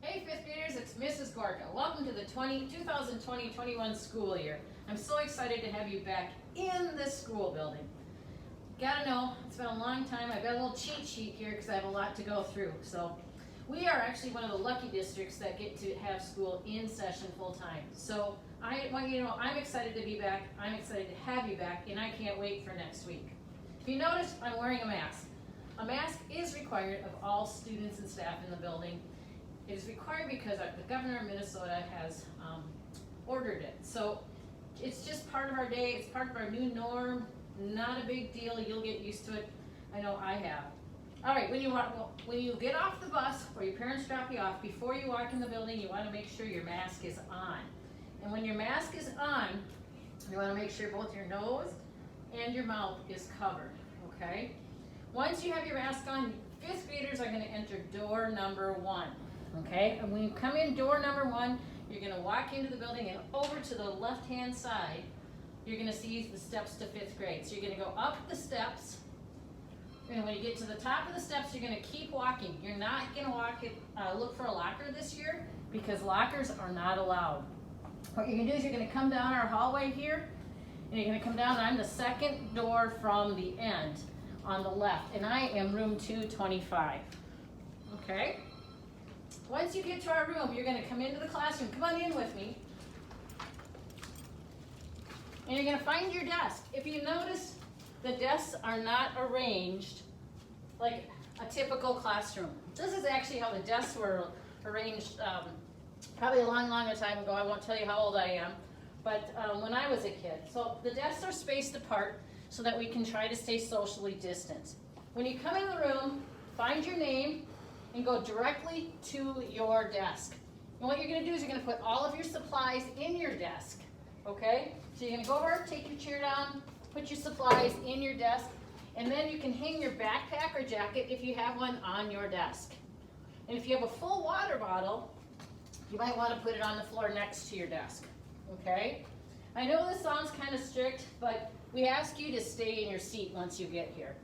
Hey fifth graders, it's Mrs. Gorka. Welcome to the 2020-21 school year. I'm so excited to have you back in this school building. Gotta know, it's been a long time. I've got a little cheat sheet here because I have a lot to go through. So we are actually one of the lucky districts that get to have school in session full time. So I want you to know I'm excited to be back. I'm excited to have you back, and I can't wait for next week. If you notice, I'm wearing a mask. A mask is required of all students and staff in the building. It is required because the governor of Minnesota has ordered it. So it's just part of our day, it's part of our new norm, not a big deal, you'll get used to it. I know I have. All right, when you get off the bus or your parents drop you off, before you walk in the building, you want to make sure your mask is on. And when your mask is on, you want to make sure both your nose and your mouth is covered, okay? Once you have your mask on, fifth graders are going to enter door number 1. Okay, and when you come in door number 1, you're going to walk into the building, and over to the left-hand side, you're going to see the steps to 5th grade. So you're going to go up the steps, and when you get to the top of the steps, you're going to keep walking. You're not going to look for a locker this year because lockers are not allowed. What you're going to do is you're going to come down our hallway here, and you're going to come down, and I'm the second door from the end on the left, and I am room 225. Okay? Once you get to our room, you're going to come into the classroom. Come on in with me. And you're going to find your desk. If you notice, the desks are not arranged like a typical classroom. This is actually how the desks were arranged probably a long time ago. I won't tell you how old I am, but when I was a kid. So the desks are spaced apart so that we can try to stay socially distant. When you come in the room, find your name, and go directly to your desk. And what you're going to do is you're going to put all of your supplies in your desk, okay? So you're going to go over, take your chair down, put your supplies in your desk, and then you can hang your backpack or jacket if you have one on your desk. And if you have a full water bottle, you might want to put it on the floor next to your desk, okay? I know this sounds kind of strict, but we ask you to stay in your seat once you get here,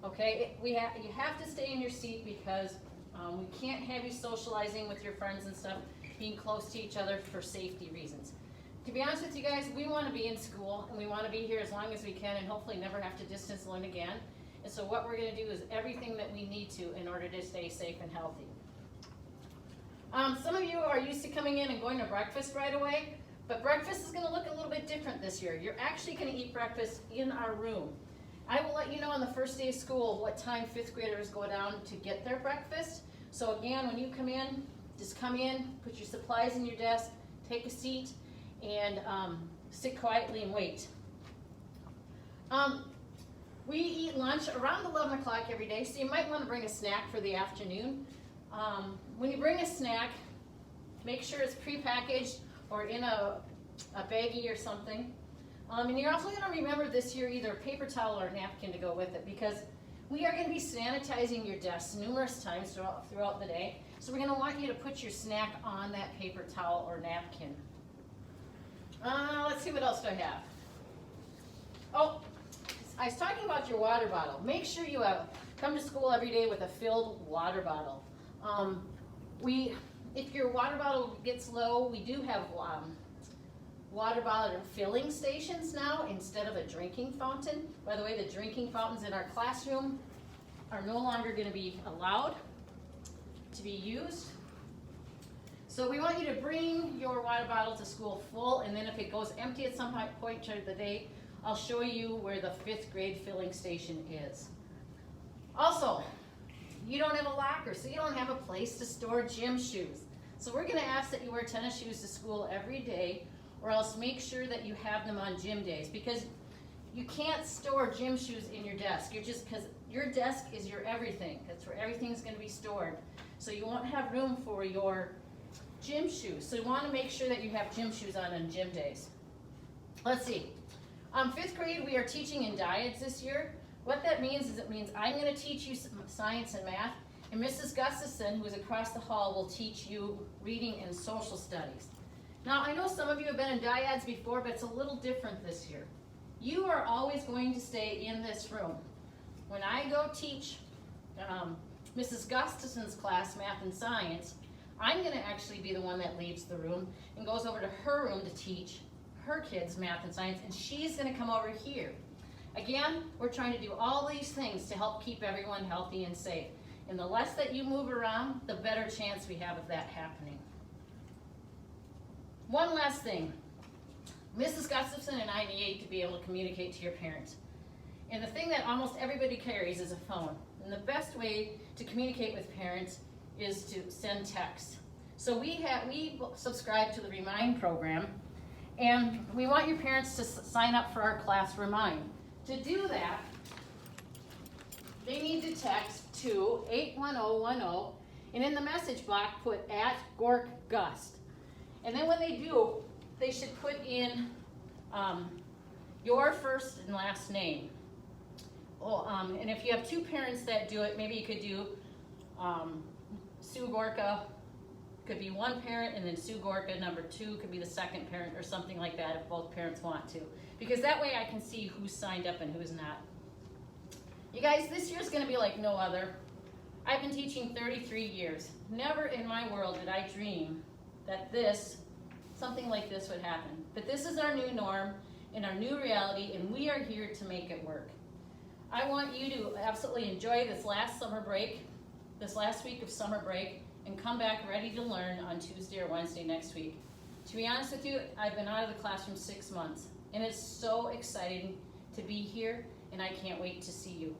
okay? You have to stay in your seat because we can't have you socializing with your friends and stuff, being close to each other for safety reasons. To be honest with you guys, we want to be in school and we want to be here as long as we can and hopefully never have to distance learn again. And so what we're going to do is everything that we need to in order to stay safe and healthy. Some of you are used to coming in and going to breakfast right away, but breakfast is going to look a little bit different this year. You're actually going to eat breakfast in our room. I will let you know on the first day of school what time 5th graders go down to get their breakfast. So again, when you come in, just come in, put your supplies in your desk, take a seat, and sit quietly and wait. We eat lunch around 11 o'clock every day, so you might want to bring a snack for the afternoon. When you bring a snack, make sure it's prepackaged or in a baggie or something. And you're also going to remember this year either a paper towel or a napkin to go with it because we are going to be sanitizing your desks numerous times throughout the day. So we're going to want you to put your snack on that paper towel or napkin. Let's see, what else do I have? Oh, I was talking about your water bottle. Make sure you come to school every day with a filled water bottle. If your water bottle gets low, we do have water bottle filling stations now instead of a drinking fountain. By the way, the drinking fountains in our classroom are no longer going to be allowed to be used. So we want you to bring your water bottle to school full, and then if it goes empty at some point during the day, I'll show you where the 5th grade filling station is. Also, you don't have a locker, so you don't have a place to store gym shoes. So we're going to ask that you wear tennis shoes to school every day, or else make sure that you have them on gym days because you can't store gym shoes in your desk. Because your desk is your everything. That's where everything's going to be stored. So you won't have room for your gym shoes. So you want to make sure that you have gym shoes on gym days. Let's see. 5th grade, we are teaching in dyads this year. What that means is it means I'm going to teach you science and math, and Mrs. Gustafson, who is across the hall, will teach you reading and social studies. Now, I know some of you have been in dyads before, but it's a little different this year. You are always going to stay in this room. When I go teach Mrs. Gustafson's class, math and science, I'm gonna actually be the one that leaves the room and goes over to her room to teach her kids math and science, and she's gonna come over here. Again, we're trying to do all these things to help keep everyone healthy and safe. And the less that you move around, the better chance we have of that happening. One last thing. Mrs. Gustafson and I need to be able to communicate to your parents. And the thing that almost everybody carries is a phone. And the best way to communicate with parents is to send text. So we subscribe to the Remind program, and we want your parents to sign up for our class Remind. To do that, they need to text to 81010, and in the message block put @GorkGust. And then when they do, they should put in your first and last name. And if you have two parents that do it, maybe you could do Sue Gorka could be one parent, and then Sue Gorka number 2 could be the second parent, or something like that if both parents want to. Because that way I can see who's signed up and who's not. You guys, this year's gonna be like no other. I've been teaching 33 years. Never in my world did I dream that something like this would happen. But this is our new norm and our new reality, and we are here to make it work. I want you to absolutely enjoy this last week of summer break, and come back ready to learn on Tuesday or Wednesday next week. To be honest with you, I've been out of the classroom 6 months, and it's so exciting to be here, and I can't wait to see you.